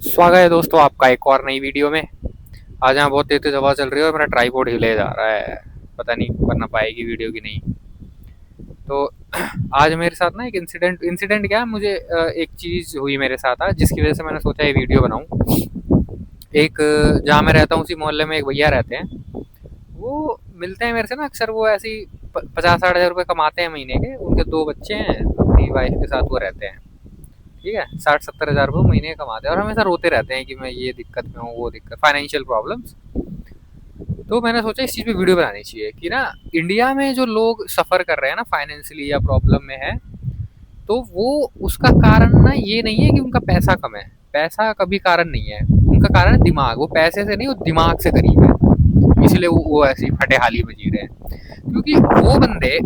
स्वागत है दोस्तों आपका एक और नई वीडियो में। आज यहाँ बहुत तेज तेज हवा चल रही है और मेरा ट्राइपॉड हिले जा रहा है। पता नहीं बनना पाएगी वीडियो की नहीं। तो आज मेरे साथ ना एक इंसिडेंट इंसिडेंट क्या है, मुझे एक चीज़ हुई मेरे साथ आज, जिसकी वजह से मैंने सोचा ये वीडियो बनाऊँ। एक जहाँ मैं रहता हूँ उसी मोहल्ले में एक भैया रहते हैं। वो मिलते हैं मेरे से ना अक्सर। वो ऐसी 50-60 हज़ार रुपये कमाते हैं महीने के। उनके 2 बच्चे हैं, अपनी वाइफ के साथ वो रहते हैं। ठीक है, 60-70 हज़ार रुपये महीने के कमाते हैं और हमेशा रोते रहते हैं कि मैं ये दिक्कत में हूँ, वो दिक्कत, फाइनेंशियल प्रॉब्लम्स। तो मैंने सोचा इस चीज़ पे वीडियो बनानी चाहिए कि ना, इंडिया में जो लोग सफ़र कर रहे हैं ना फाइनेंशियली या प्रॉब्लम में है, तो वो उसका कारण ना ये नहीं है कि उनका पैसा कम है। पैसा कभी कारण नहीं है, उनका कारण है दिमाग। वो पैसे से नहीं, वो दिमाग से गरीब है, इसलिए वो ऐसी फटेहाली में जी रहे हैं। क्योंकि वो बंदे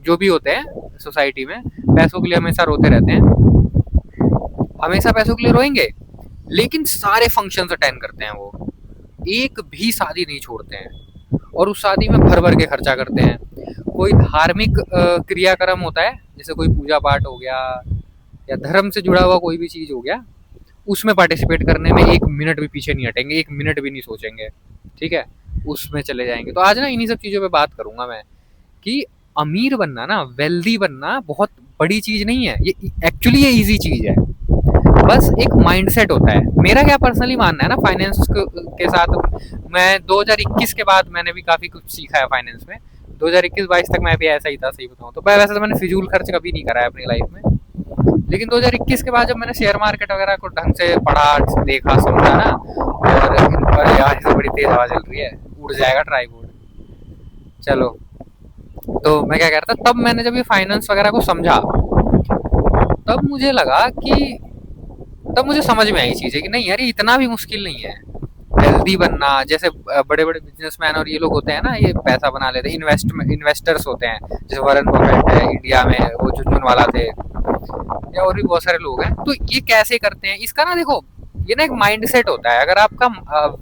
जो भी होते हैं सोसाइटी में, पैसों के लिए हमेशा रोते रहते हैं। हमेशा पैसों के लिए रोएंगे, लेकिन सारे फंक्शंस अटेंड करते हैं वो। एक भी शादी नहीं छोड़ते हैं और उस शादी में भर भर के खर्चा करते हैं। कोई धार्मिक क्रियाक्रम होता है, जैसे कोई पूजा पाठ हो गया या धर्म से जुड़ा हुआ कोई भी चीज़ हो गया, उसमें पार्टिसिपेट करने में 1 मिनट भी पीछे नहीं हटेंगे, 1 मिनट भी नहीं सोचेंगे। ठीक है, उसमें चले जाएंगे। तो आज ना इन्हीं सब चीज़ों पे बात करूंगा मैं कि अमीर बनना ना, वेल्दी बनना बहुत बड़ी चीज़ नहीं है। ये एक्चुअली ये इजी चीज़ है। बस एक माइंडसेट होता है। मेरा क्या पर्सनली मानना है ना, फाइनेंस के साथ मैं 2021 के बाद मैंने भी काफ़ी कुछ सीखा है फाइनेंस में। 2021-22 तक मैं भी ऐसा ही था, सही बताऊँ तो। वैसे तो मैंने फिजूल खर्च कभी नहीं करा है अपनी लाइफ में, लेकिन 2021 के बाद जब मैंने शेयर मार्केट वगैरह को ढंग से पढ़ा, देखा, समझा ना, और यार से बड़ी तेज हवा चल रही है, उड़ जाएगा ट्राईपोड। चलो, तो मैं क्या कह रहा था, तब मैंने जब ये फाइनेंस वगैरह को समझा, तब मुझे लगा कि तब मुझे समझ में आई चीज़ें कि नहीं यार, ये इतना भी मुश्किल नहीं है हेल्दी बनना। जैसे बड़े बड़े बिजनेसमैन और ये लोग होते हैं ना, ये पैसा बना लेते हैं, इन्वेस्टर्स होते हैं, जैसे वॉरेन बफेट है इंडिया में, वो झुनझुन वाला थे, या और भी बहुत सारे लोग हैं। तो ये कैसे करते हैं, इसका ना देखो, ये ना एक माइंडसेट होता है। अगर आपका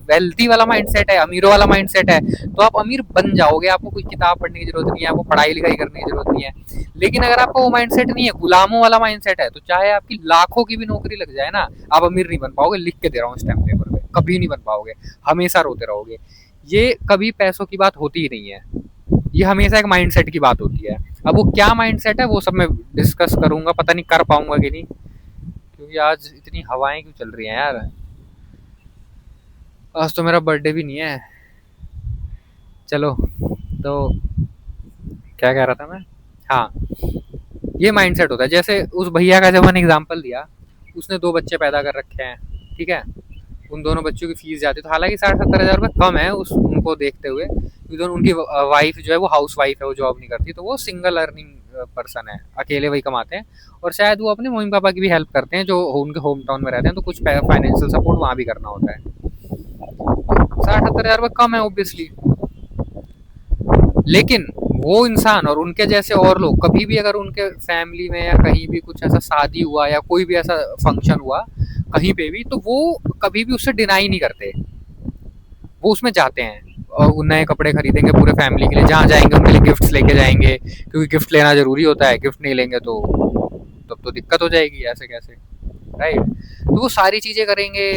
वेल्थी वाला माइंडसेट है, अमीरों वाला माइंडसेट है, तो आप अमीर बन जाओगे। आपको कोई किताब पढ़ने की जरूरत नहीं है, आपको पढ़ाई लिखाई करने की जरूरत नहीं है। लेकिन अगर आपका वो माइंडसेट नहीं है, गुलामों वाला माइंडसेट है, तो चाहे आपकी लाखों की भी नौकरी लग जाए ना, आप अमीर नहीं बन पाओगे। लिख के दे रहा हूँ स्टैम्प पेपर पे, कभी नहीं बन पाओगे। हमेशा रोते रहोगे। ये कभी पैसों की बात होती ही नहीं है, ये हमेशा एक माइंडसेट की बात होती है। अब वो क्या माइंडसेट है, वो सब मैं डिस्कस करूंगा। पता नहीं कर पाऊंगा कि नहीं, क्योंकि आज इतनी हवाएं क्यों चल रही हैं यार। आज तो मेरा बर्थडे भी नहीं है। चलो, तो क्या कह रहा था मैं। हाँ, ये माइंडसेट होता है। जैसे उस भैया का जब मैंने एग्जांपल दिया, उसने 2 बच्चे पैदा कर रखे हैं। ठीक है, उन दोनों बच्चों की फीस जाती है, तो हालांकि 60-70 हज़ार रुपये कम है उस उनको देखते हुए, क्योंकि उनकी वाइफ जो है वो हाउस वाइफ है, वो जॉब नहीं करती, तो वो सिंगल अर्निंग पर्सन है, अकेले वही कमाते हैं। और शायद वो अपने मम्मी पापा की भी हेल्प करते हैं जो उनके होम टाउन में रहते हैं, तो कुछ फाइनेंशियल सपोर्ट वहाँ भी करना होता है। 60-70 हज़ार रुपये कम है ऑब्वियसली, लेकिन वो इंसान और उनके जैसे और लोग कभी भी, अगर उनके फैमिली में या कहीं भी कुछ ऐसा शादी हुआ या कोई भी ऐसा फंक्शन हुआ कहीं पे भी, तो वो कभी भी उससे डिनाई नहीं करते। वो उसमें जाते हैं और नए कपड़े खरीदेंगे पूरे फैमिली के लिए। जहाँ जाएंगे उनके लिए गिफ्ट्स लेके जाएंगे, क्योंकि गिफ्ट लेना जरूरी होता है। गिफ्ट नहीं लेंगे तो तब तो दिक्कत हो जाएगी, ऐसे कैसे, राइट। तो वो सारी चीज़ें करेंगे।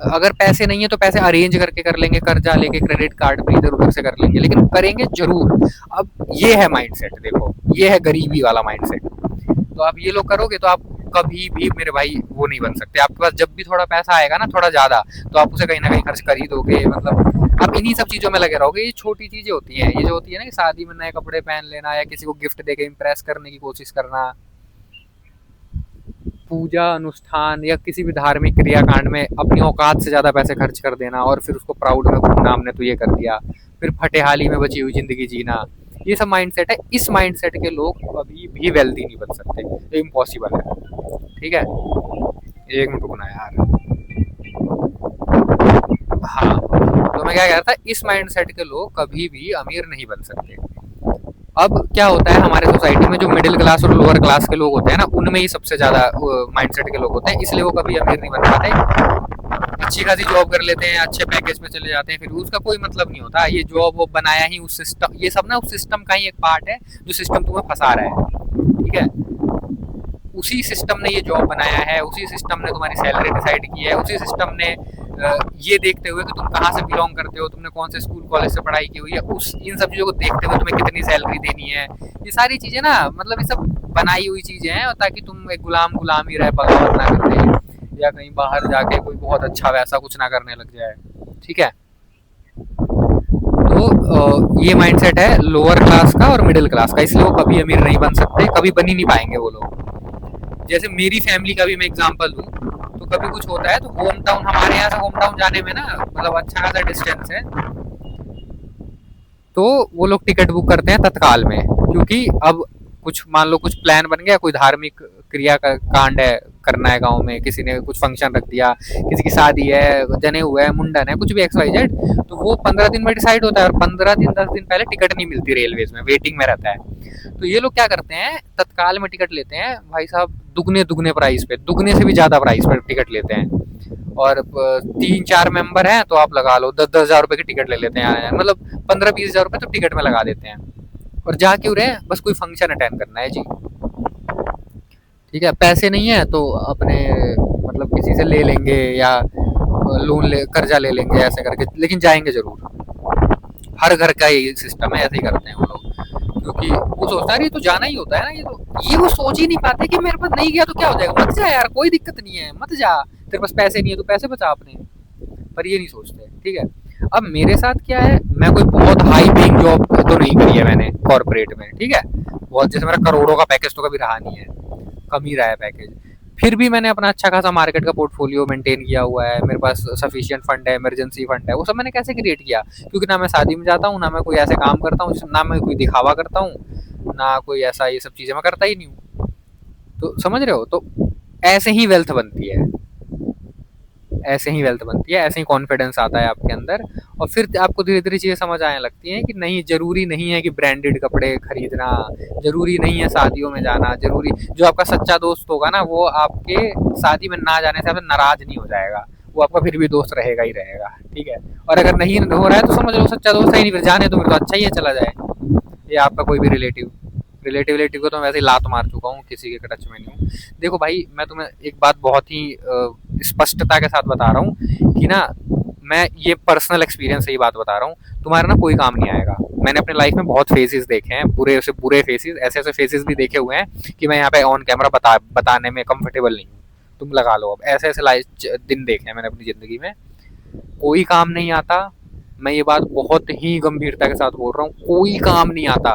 अगर पैसे नहीं है तो पैसे अरेंज करके कर लेंगे, कर्जा लेके, क्रेडिट कार्ड पे इधर उधर से कर लेंगे, लेकिन करेंगे जरूर। अब ये है माइंडसेट, देखो, ये है गरीबी वाला माइंडसेट। तो आप ये लोग करोगे तो आप कभी भी मेरे भाई वो नहीं बन सकते। आपके पास जब भी थोड़ा पैसा आएगा ना, थोड़ा ज्यादा, तो आप उसे कहीं ना कहीं खर्च कर ही दोगे। मतलब आप इन्हीं सब चीजों में लगे रहोगे। ये छोटी चीजें होती हैं, ये जो होती है ना कि शादी में नए कपड़े पहन लेना या किसी को गिफ्ट देके इम्प्रेस करने की कोशिश करना, पूजा अनुष्ठान या किसी भी धार्मिक क्रियाकांड में अपनी औकात से ज्यादा पैसे खर्च कर देना और फिर उसको प्राउड में घूमना, हमने तो ये कर दिया, फिर फटेहाली में बची हुई जिंदगी जीना, ये सब माइंडसेट है। इस माइंडसेट के लोग कभी भी वेल्दी नहीं बन सकते, ये इम्पॉसिबल है। ठीक है, एक मिनट रुकना यार। हाँ, तो मैं क्या कह रहा था, इस माइंडसेट के लोग कभी भी अमीर नहीं बन सकते। अब क्या होता है हमारे सोसाइटी में, जो मिडिल क्लास और लोअर क्लास के लोग होते हैं ना, उनमें ही सबसे ज्यादा माइंडसेट के लोग होते हैं, इसलिए वो कभी अमीर नहीं बन पाते। अच्छी खासी जॉब कर लेते हैं, अच्छे पैकेज में चले जाते हैं, फिर उसका कोई मतलब नहीं होता। ये जॉब वो बनाया ही उस सिस्टम, ये सब ना उस सिस्टम का ही एक पार्ट है, जो सिस्टम तुम्हें फंसा रहा है। ठीक है, उसी सिस्टम ने ये जॉब बनाया है, उसी सिस्टम ने तुम्हारी सैलरी डिसाइड की है, उसी सिस्टम ने ये देखते हुए कि तुम कहाँ से बिलोंग करते हो, तुमने कौन से स्कूल कॉलेज से पढ़ाई की हुई है, उस इन सब चीज़ों को देखते हुए तुम्हें कितनी सैलरी देनी है, ये सारी चीज़ें ना, मतलब ये सब बनाई हुई चीज़ें हैं ताकि तुम एक गुलाम ही रहे, बगावत ना करते या कहीं बाहर जाके कोई बहुत अच्छा वैसा कुछ ना करने लग जाए। ठीक है, तो ये माइंडसेट है लोअर क्लास का और मिडिल क्लास का, इसलिए वो कभी अमीर नहीं बन सकते, कभी बन ही नहीं पाएंगे वो लोग। जैसे मेरी फैमिली का भी मैं एग्जांपल दूं, तो कभी कुछ होता है तो होम टाउन, हमारे यहाँ से होम टाउन जाने में ना मतलब अच्छा खासा डिस्टेंस है, तो वो लोग टिकट बुक करते हैं तत्काल में, क्योंकि अब कुछ मान लो कुछ प्लान बन गया, कोई धार्मिक क्रिया का कांड है करना है गांव में, किसी ने कुछ फंक्शन रख दिया, किसी की शादी है, जने हुआ है, मुंडन है, कुछ भी XYZ, तो वो 15 दिन में डिसाइड होता है और 15 दिन 10 दिन पहले टिकट नहीं मिलती, रेलवेज में वेटिंग में रहता है। तो ये लोग क्या करते हैं, तत्काल में टिकट लेते हैं भाई साहब, दुगने दुगने प्राइस पे, दुगने से भी ज्यादा प्राइस पे टिकट लेते हैं, और 3-4 मेंबर हैं तो आप लगा लो 10-10 हज़ार रुपए की टिकट ले लेते हैं, मतलब 15-20 हज़ार रुपए तो टिकट में लगा देते हैं। और जा क्यों रहे, बस कोई फंक्शन अटेंड करना है जी। ठीक है, पैसे नहीं है तो अपने मतलब किसी से ले लेंगे या लोन ले कर्जा ले लेंगे ऐसे करके, लेकिन जाएंगे जरूर। हर घर का यही सिस्टम है, ऐसे ही करते हैं वो लोग, क्योंकि वो सोचता है ये तो जाना ही होता है ना, ये वो सोच ही नहीं पाते कि मेरे पास नहीं गया तो क्या हो जाएगा, मत जा यार, कोई दिक्कत नहीं है, मत जा, तेरे पास पैसे नहीं है तो पैसे बचा अपने, पर ये नहीं सोचते। ठीक है, अब मेरे साथ क्या है, मैं कोई बहुत हाई पेइंग जॉब तो नहीं करी है मैंने कॉर्पोरेट में, ठीक है, बहुत जैसे मेरा करोड़ों का पैकेज तो कभी रहा नहीं है, कम ही रहा है पैकेज, फिर भी मैंने अपना अच्छा खासा मार्केट का पोर्टफोलियो मेंटेन किया हुआ है, मेरे पास सफिशिएंट फंड है, इमरजेंसी फंड है, वो सब मैंने कैसे क्रिएट किया, क्योंकि ना मैं शादी में जाता हूँ, ना मैं कोई ऐसे काम करता हूँ, ना मैं कोई दिखावा करता हूँ, ना कोई ऐसा, ये सब चीज़ें मैं करता ही नहीं हूँ। तो समझ रहे हो, तो ऐसे ही वेल्थ बनती है, ऐसे ही वेल्थ बनती है, ऐसे ही कॉन्फिडेंस आता है आपके अंदर, और फिर आपको धीरे धीरे चीज़ें समझ आने लगती हैं कि नहीं, जरूरी नहीं है कि ब्रांडेड कपड़े खरीदना, जरूरी नहीं है शादियों में जाना, जरूरी, जो आपका सच्चा दोस्त होगा ना वो आपके शादी में ना जाने से आपसे नाराज नहीं हो जाएगा, वो आपका फिर भी दोस्त रहेगा ही रहेगा। ठीक है, और अगर नहीं हो रहा है तो समझ लो सच्चा दोस्त है ही नहीं, फिर जाने तो फिर तो अच्छा ही है, चला जाए, ये आपका कोई भी रिलेटिव, रिलेटिव को तो मैं वैसे ही लात मार चुका हूँ, किसी के टच में नहीं हूँ। देखो भाई, मैं तुम्हें एक बात बहुत ही स्पष्टता के साथ बता रहा हूँ कि ना, मैं ये पर्सनल एक्सपीरियंस से ये बात बता रहा हूँ, तुम्हारा ना कोई काम नहीं आएगा। मैंने अपने लाइफ में बहुत फेसेस देखे हैं, बुरे से बुरे फेसेस, ऐसे ऐसे फेसेस भी देखे हुए हैं कि मैं यहाँ पे ऑन कैमरा बताने में कंफर्टेबल नहीं हूँ, तुम लगा लो, अब ऐसे ऐसे लाइफ दिन देखे हैं मैंने अपनी ज़िंदगी में, कोई काम नहीं आता। मैं ये बात बहुत ही गंभीरता के साथ बोल रहा हूँ, कोई काम नहीं आता।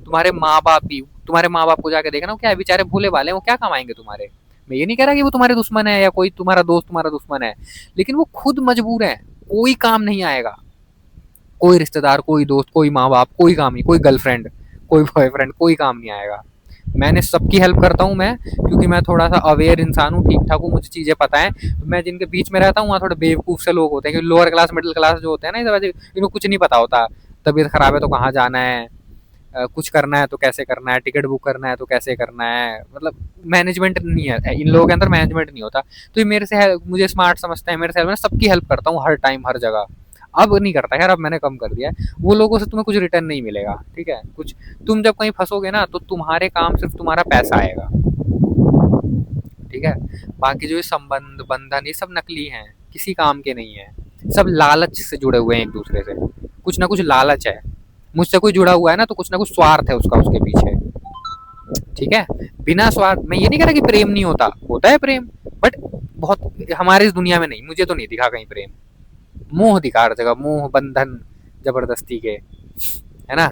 तुम्हारे माँ बाप भी, तुम्हारे माँ बाप को जाके देखना, वो क्या है, बेचारे भोले वाले, वो क्या कमाएंगे तुम्हारे। मैं ये नहीं कह रहा कि वो तुम्हारे दुश्मन है या कोई तुम्हारा दोस्त तुम्हारा दुश्मन है, लेकिन वो खुद मजबूर है, कोई काम नहीं आएगा, कोई रिश्तेदार, कोई दोस्त, कोई माँ बाप, कोई काम नहीं, कोई गर्लफ्रेंड, कोई बॉयफ्रेंड, कोई काम नहीं आएगा। मैंने सबकी हेल्प करता हूँ मैं, क्योंकि मैं थोड़ा सा अवेयर इंसान हूँ, ठीक ठाक हूँ, मुझे चीज़ें पता है। तो मैं जिनके बीच में रहता हूँ वहाँ थोड़े बेवकूफ़ से लोग होते हैं, क्योंकि लोअर क्लास मिडिल क्लास जो होते हैं ना, इनको कुछ नहीं पता होता, तबीयत खराब है तो कहाँ जाना है, कुछ करना है तो कैसे करना है, टिकट बुक करना है तो कैसे करना है, मतलब मैनेजमेंट नहीं है इन लोगों के अंदर, मैनेजमेंट नहीं होता। तो ये मेरे से मुझे स्मार्ट समझते हैं, मेरे से मैं सबकी हेल्प करता हूँ हर टाइम हर जगह। अब नहीं करता यार, अब मैंने कम कर दिया है, वो लोगों से तुम्हें कुछ रिटर्न नहीं मिलेगा। ठीक है, कुछ तुम जब कहीं फंसोगे ना तो तुम्हारे काम सिर्फ तुम्हारा पैसा आएगा। ठीक है, बाकी जो ये संबंध बंधन ये सब नकली हैं, किसी काम के नहीं है, सब लालच से जुड़े हुए हैं एक दूसरे से, कुछ ना कुछ लालच है। मुझसे कोई जुड़ा हुआ है ना तो कुछ ना कुछ स्वार्थ है उसका उसके पीछे। ठीक है, बिना स्वार्थ, मैं ये नहीं कह रहा कि प्रेम नहीं होता, होता है प्रेम, बट बहुत हमारे इस दुनिया में नहीं, मुझे तो नहीं दिखा कहीं प्रेम, मोह दिखा हर जगह, मोह बंधन जबरदस्ती के, है ना।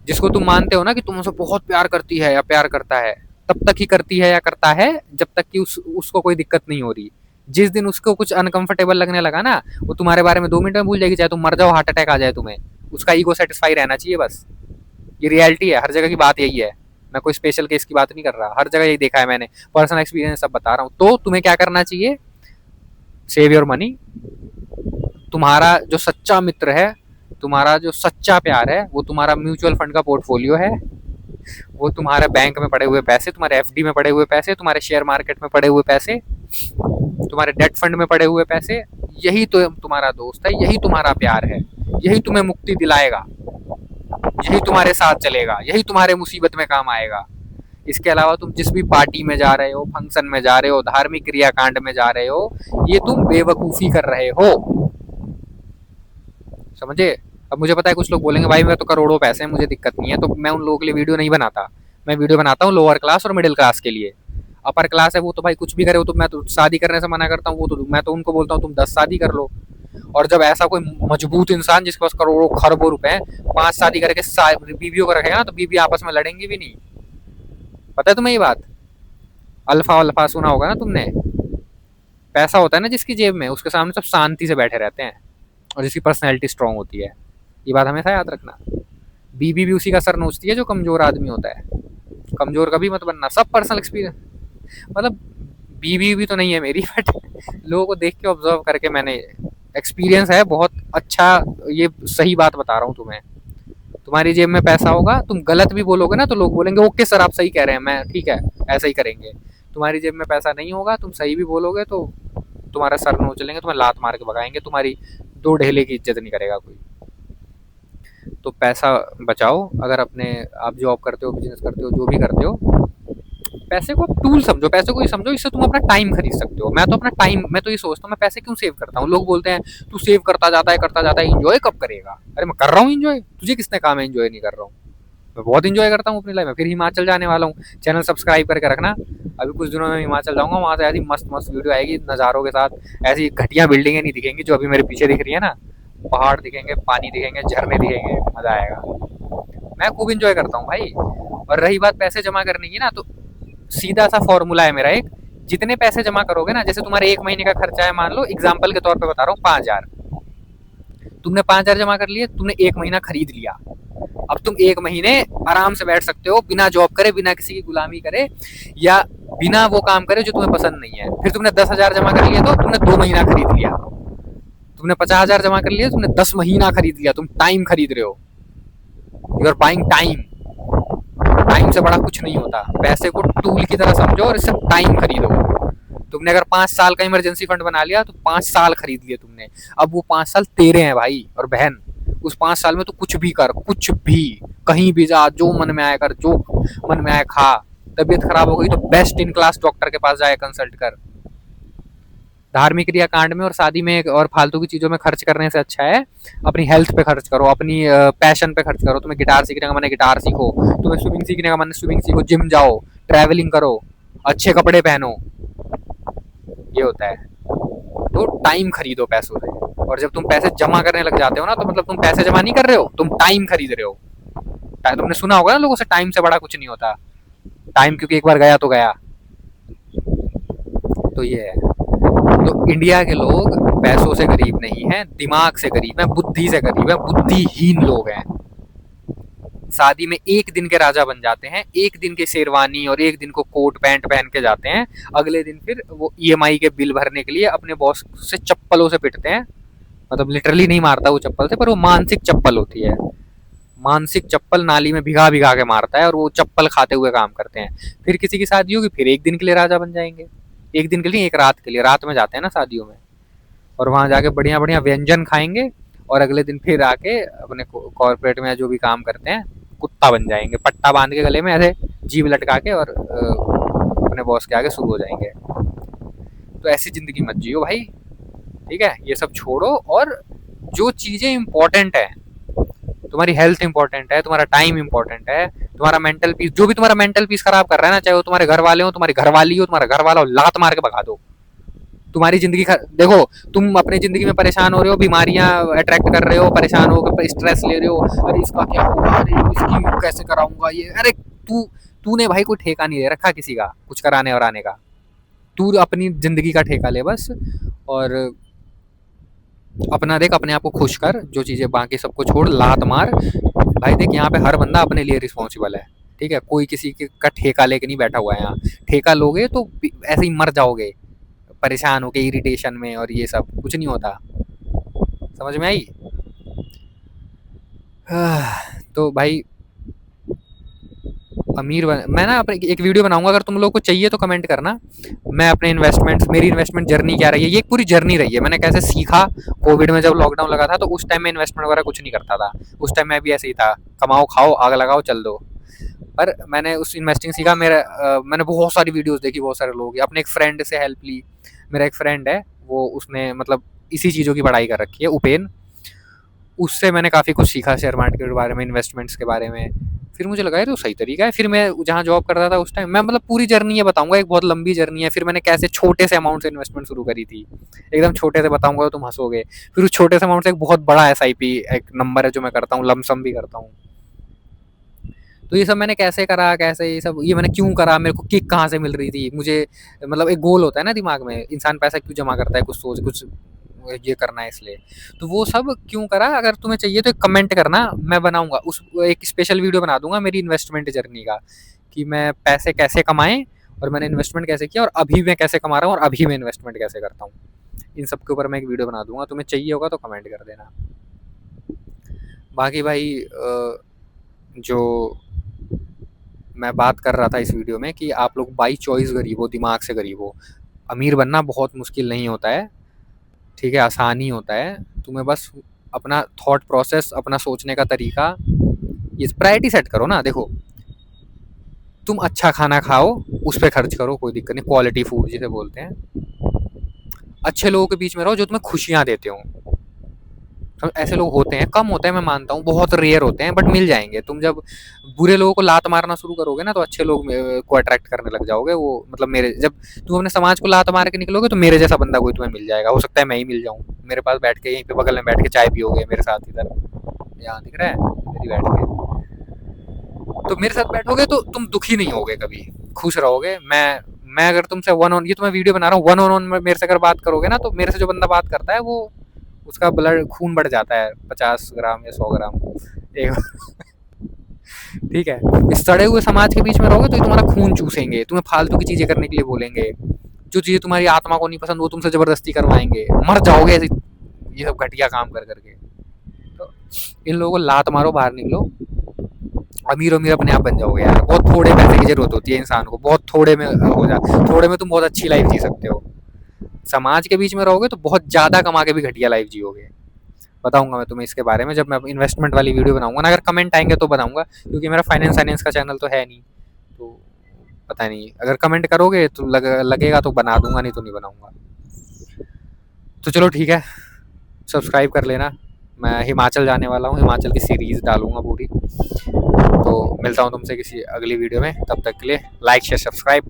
जिसको तुम मानते हो ना कि तुम उसे बहुत प्यार करती है या प्यार करता है, तब तक ही करती है या करता है जब तक कि उसको कोई दिक्कत नहीं हो रही। जिस दिन उसको कुछ अनकंफर्टेबल लगने लगा ना, वो तुम्हारे बारे में 2 मिनट में भूल जाएगी, चाहे तुम मर जाओ, हार्ट अटैक आ जाए तुम्हें, उसका ईगो सेटिस्फाई रहना चाहिए बस। ये रियलिटी है, हर जगह की बात यही है, मैं कोई स्पेशल केस की बात नहीं कर रहा, हर जगह यही देखा है मैंने, पर्सनल एक्सपीरियंस सब बता रहा हूँ। तो तुम्हें क्या करना चाहिए, सेव योर मनी। तुम्हारा जो सच्चा मित्र है, तुम्हारा जो सच्चा प्यार है, वो तुम्हारा म्यूचुअल फंड का पोर्टफोलियो है, वो तुम्हारे बैंक में पड़े हुए पैसे, तुम्हारे एफडी में पड़े हुए पैसे, तुम्हारे शेयर मार्केट में पड़े हुए पैसे, तुम्हारे डेट फंड में पड़े हुए पैसे, यही तो तुम्हारा दोस्त है, यही तुम्हारा प्यार है, यही तुम्हें मुक्ति दिलाएगा, यही तुम्हारे साथ चलेगा, यही तुम्हारे मुसीबत में काम आएगा। इसके अलावा तुम जिस भी पार्टी में जा रहे हो, फंक्शन में जा रहे हो, धार्मिक क्रियाकांड में जा रहे हो, ये तुम बेवकूफ़ी कर रहे हो, समझे। अब मुझे पता है कुछ लोग बोलेंगे भाई मैं तो करोड़ों पैसे हैं, मुझे दिक्कत नहीं है, तो मैं उन लोगों के लिए वीडियो नहीं बनाता। मैं वीडियो बनाता हूँ लोअर क्लास और मिडिल क्लास के लिए। अपर क्लास है वो तो भाई कुछ भी करे, वो तो मैं तो शादी करने से मना करता हूँ, वो तो मैं तो उनको बोलता हूँ तुम 10 शादी कर लो। और जब ऐसा कोई मजबूत इंसान जिसके पास करोड़ों खरबों रुपए हैं 5 शादी करके बीवियों को रखेगा ना, तो बीवी आपस में लड़ेंगी भी नहीं। पता है तुम्हें ये बात? अल्फा अल्फा सुना होगा ना तुमने। पैसा होता है ना जिसकी जेब में, उसके सामने सब शांति से बैठे रहते हैं, और जिसकी पर्सनैलिटी स्ट्रांग होती है। ये बात हमेशा याद रखना। बीबी भी उसी का सर नोचती है जो कमजोर आदमी होता है। कमजोर कभी मत बनना। सब पर्सनल एक्सपीरियंस, मतलब बीबी भी तो नहीं है मेरी, बट लोगों को देख के ऑब्जर्व करके मैंने एक्सपीरियंस है बहुत अच्छा। ये सही बात बता रहा हूँ तुम्हें। तुम्हारी जेब में पैसा होगा, तुम गलत भी बोलोगे ना तो लोग बोलेंगे ओके सर आप सही कह रहे हैं, मैं ठीक है ऐसा ही करेंगे। तुम्हारी जेब में पैसा नहीं होगा, तुम सही भी बोलोगे तो तुम्हारा सर नोच लेंगे, तुम्हें लात मार के भगाएंगे, तुम्हारी दो ढेले की इज्जत नहीं करेगा कोई। तो पैसा बचाओ। अगर अपने आप जॉब करते हो, बिजनेस करते हो, जो भी करते हो, पैसे को टूल समझो, पैसे को ये समझो इससे तुम अपना टाइम खरीद सकते हो। मैं तो अपना टाइम, मैं तो ये सोचता हूँ मैं पैसे क्यों सेव करता हूँ। लोग बोलते हैं तू सेव करता जाता है, इंजॉय कब करेगा। अरे मैं कर रहा हूँ इंजॉय, तुझे किसने कहा मैं इंजॉय नहीं कर रहा हूँ। मैं बहुत इंजॉय करता हूँ अपनी लाइफ में। फिर हिमाचल जाने वाला हूँ, चैनल सब्सक्राइब करके रखना। अभी कुछ दिनों में हिमाचल जाऊँगा, वहाँ से ऐसी मस्त मस्त वीडियो आएगी नज़ारों के साथ। ऐसी घटिया बिल्डिंगें नहीं दिखेंगी जो अभी मेरे पीछे दिख रही है ना, पहाड़ दिखेंगे, पानी दिखेंगे, झरने दिखेंगे, मज़ा आएगा। मैं खूब इंजॉय करता हूँ भाई। और रही बात पैसे जमा करने की ना, तो सीधा सा फॉर्मूला है मेरा एक। जितने पैसे जमा करोगे ना, जैसे तुम्हारे 1 महीने का खर्चा है, मान लो एग्जाम्पल के तौर पे बता रहा हूँ 5,000, तुमने 5,000 जमा कर लिए, तुमने 1 महीना खरीद लिया। अब तुम 1 महीने आराम से बैठ सकते हो, बिना जॉब करे, बिना किसी की गुलामी करे, या बिना वो काम करे जो तुम्हें पसंद नहीं है। फिर तुमने 10,000 जमा कर लिए, तो तुमने 2 महीना खरीद लिया। तुमने 50,000 जमा कर लिए, तुमने 10 महीना खरीद लिया। तुम टाइम खरीद रहे हो, you are buying time. Time से बड़ा कुछ नहीं होता। पैसे को टूल की तरह समझो और इससे टाइम खरीदो। तुमने अगर 5 साल का इमरजेंसी फंड बना लिया, तो 5 साल खरीद लिए तुमने। अब वो 5 साल तेरे हैं भाई और बहन। उस 5 साल में तो कुछ भी कर, कुछ भी, कहीं भी जा, जो मन में आए कर, जो मन में आए खा। तबीयत खराब हो गई तो बेस्ट इन क्लास डॉक्टर के पास जाए, कंसल्ट कर। धार्मिक क्रिया कांड में और शादी में और फालतू की चीजों में खर्च करने से अच्छा है अपनी हेल्थ पे खर्च करो, अपनी पैशन पे खर्च करो। तुम्हें गिटार सीखने का मन है, गिटार सीखो। तुम्हें स्विमिंग सीखने का मन है, स्विमिंग सीखो। जिम जाओ, ट्रैवलिंग करो, अच्छे कपड़े पहनो। ये होता है। तो टाइम खरीदो पैसों से। और जब तुम पैसे जमा करने लग जाते हो ना, तो मतलब तुम पैसे जमा नहीं कर रहे हो, तुम टाइम खरीद रहे हो। तुमने सुना होगा ना लोगों से, टाइम से बड़ा कुछ नहीं होता। टाइम क्योंकि एक बार गया तो गया। तो ये है। तो इंडिया के लोग पैसों से गरीब नहीं हैं, दिमाग से गरीब हैं, बुद्धि से गरीब हैं, बुद्धिहीन लोग हैं। शादी में एक दिन के राजा बन जाते हैं, एक दिन के शेरवानी और एक दिन को कोट पैंट पहन के जाते हैं। अगले दिन फिर वो ईएमआई के बिल भरने के लिए अपने बॉस से चप्पलों से पिटते हैं। मतलब लिटरली नहीं मारता वो चप्पल से, पर वो मानसिक चप्पल होती है। मानसिक चप्पल नाली में भिगा भिगा के मारता है और वो चप्पल खाते हुए काम करते हैं। फिर किसी की शादी होगी, फिर एक दिन के लिए राजा बन जाएंगे। एक दिन के लिए, एक रात के लिए। रात में जाते हैं ना शादियों में, और वहां जाके बढ़िया बढ़िया व्यंजन खाएंगे, और अगले दिन फिर आके अपने कॉर्पोरेट में जो भी काम करते हैं कुत्ता बन जाएंगे, पट्टा बांध के गले में ऐसे जीभ लटका के, और अपने बॉस के आगे शुरू हो जाएंगे। तो ऐसी जिंदगी मत जियो भाई, ठीक है। ये सब छोड़ो, और जो चीजें इंपॉर्टेंट है, तुम्हारी हेल्थ इंपॉर्टेंट है, तुम्हारा टाइम इंपॉर्टेंट है, तुम्हारा मेंटल पीस, जो भी तुम्हारा मेंटल पीस खराब कर रहा है ना, चाहे वो तुम्हारे घर वाले हो, तुम्हारी घरवाली हो, तुम्हारा घर वाला हो, लात मार के भगा दो। तुम्हारी जिंदगी देखो, तुम अपनी जिंदगी में परेशान हो रहे हो, बीमारियां अट्रैक्ट कर रहे हो, परेशान हो, स्ट्रेस ले रहे हो, अरे इसका क्या होगा, अरे इसकी कैसे कराऊंगा ये। अरे तूने भाई कोई ठेका नहीं दे रखा किसी का कुछ कराने और आने का। तू अपनी जिंदगी का ठेका ले बस, और अपना देख, अपने आप को खुश कर। जो चीजें बाकी सबको छोड़, लात मार भाई। देख, यहाँ पे हर बंदा अपने लिए रिस्पॉन्सिबल है, ठीक है। कोई किसी का ठेका लेके नहीं बैठा हुआ है यहाँ। ठेका लोगे तो ऐसे ही मर जाओगे, परेशान होके, इरिटेशन में, और ये सब कुछ नहीं होता। समझ में आई? तो भाई मैं ना अपने एक वीडियो बनाऊंगा, अगर तुम लोग को चाहिए तो कमेंट करना। मैं अपने इन्वेस्टमेंट्स, मेरी इन्वेस्टमेंट जर्नी क्या रही है, ये एक पूरी जर्नी रही है। मैंने कैसे सीखा, कोविड में जब लॉकडाउन लगा था, तो उस टाइम में इन्वेस्टमेंट वगैरह कुछ नहीं करता था। उस टाइम मैं भी ऐसे ही था, कमाओ खाओ आग लगाओ चल दो। पर मैंने उस इन्वेस्टिंग सीखा। मैंने बहुत सारी वीडियोस देखी, बहुत सारे लोग, अपने एक फ्रेंड से हेल्प ली। मेरा एक फ्रेंड है, वो उसने मतलब इसी चीज़ों की पढ़ाई कर रखी है, उपेन। उससे मैंने काफ़ी कुछ सीखा शेयर मार्केट के बारे में, इन्वेस्टमेंट्स के बारे में। फिर मुझे लगा ये तो सही तरीका है। फिर मैं जहाँ जॉब करता था उस टाइम, मैं मतलब पूरी जर्नी ये बताऊंगा, एक बहुत लंबी जर्नी है। फिर मैंने कैसे छोटे से अमाउंट से इन्वेस्टमेंट शुरू करी थी, एकदम छोटे से बताऊंगा तो तुम हंसोगे। फिर उस छोटे से अमाउंट से एक बहुत बड़ा SIP एक नंबर है जो मैं करता हूँ, लमसम भी करता हूँ। तो ये सब मैंने कैसे करा, कैसे ये मैंने क्यों करा, मेरे को किक कहाँ से मिल रही थी मुझे, मतलब एक गोल होता है ना दिमाग में, इंसान पैसा क्यों जमा करता है, कुछ ये करना है इसलिए। तो वो सब क्यों करा, अगर तुम्हें चाहिए तो एक कमेंट करना, मैं बनाऊंगा उस एक स्पेशल वीडियो बना दूंगा मेरी इन्वेस्टमेंट जर्नी का, कि मैं पैसे कैसे कमाए और मैंने इन्वेस्टमेंट कैसे किया और अभी मैं कैसे कमा रहा हूँ और अभी मैं इन्वेस्टमेंट कैसे करता हूँ। इन सब के ऊपर मैं एक वीडियो बना दूंगा, तुम्हें चाहिए होगा तो कमेंट कर देना। बाकी भाई जो मैं बात कर रहा था इस वीडियो में कि आप लोग बाई चॉइस गरीब हो, दिमाग से गरीब हो। अमीर बनना बहुत मुश्किल नहीं होता है, ठीक है, आसान ही होता है। तुम्हें बस अपना थॉट प्रोसेस, अपना सोचने का तरीका, ये प्रायोरिटी सेट करो ना। देखो, तुम अच्छा खाना खाओ, उस पर खर्च करो, कोई दिक्कत नहीं, क्वालिटी फूड जिसे बोलते हैं। अच्छे लोगों के बीच में रहो जो तुम्हें खुशियां देते हो। ऐसे लोग होते हैं, कम होते हैं मैं मानता हूँ, बहुत रेयर होते हैं, बट मिल जाएंगे। तुम जब बुरे लोगों को लात मारना शुरू करोगे ना, तो अच्छे लोग को अट्रैक्ट करने लग जाओगे। वो मतलब मेरे, जब तुम अपने समाज को लात मार के निकलोगे तो मेरे जैसा बंदा कोई तुम्हें मिल जाएगा। हो सकता है मैं ही मिल जाऊँ, मेरे पास बैठ के, यहीं पे बगल में बैठ के चाय पियोगे मेरे साथ, इधर यहाँ दिख रहा है मेरी बैठ के, तो मेरे साथ बैठोगे तो तुम दुखी नहीं होगे कभी, खुश रहोगे। मैं अगर तुमसे वन ऑन, ये तो मैं वीडियो बना रहा हूँ, वन ऑन वन मेरे से अगर बात करोगे ना, तो मेरे से जो बंदा बात करता है वो, उसका ब्लड खून बढ़ जाता है 50 ग्राम या 100 ग्राम एक ठीक है। इस सड़े हुए समाज के बीच में रहोगे तो ये तुम्हारा खून चूसेंगे, तुम्हें फालतू की चीजें करने के लिए बोलेंगे, जो चीजें तुम्हारी आत्मा को नहीं पसंद वो तुमसे जबरदस्ती करवाएंगे, मर जाओगे ऐसे ये सब घटिया काम कर करके। तो इन लोगों को लात मारो, बाहर निकलो, अमीर अमीर अपने आप बन जाओगे यार। बहुत थोड़े पैसे की जरूरत होती है इंसान को, बहुत थोड़े में हो जा, थोड़े में तुम बहुत अच्छी लाइफ जी सकते हो। समाज के बीच में रहोगे तो बहुत ज्यादा कमा के भी घटिया लाइफ जियोगे। बताऊंगा मैं तुम्हें इसके बारे में जब मैं इन्वेस्टमेंट वाली वीडियो बनाऊंगा ना, अगर कमेंट आएंगे तो बताऊंगा, क्योंकि मेरा फाइनेंस का चैनल तो है नहीं, तो पता नहीं, अगर कमेंट करोगे तो लगेगा तो बना दूंगा, नहीं तो नहीं बनाऊंगा। तो चलो ठीक है, सब्सक्राइब कर लेना। मैं हिमाचल जाने वाला हूँ, हिमाचल की सीरीज डालूंगा पूरी। तो मिलता हूँ तुमसे किसी अगली वीडियो में, तब तक के लिए लाइक शेयर सब्सक्राइब।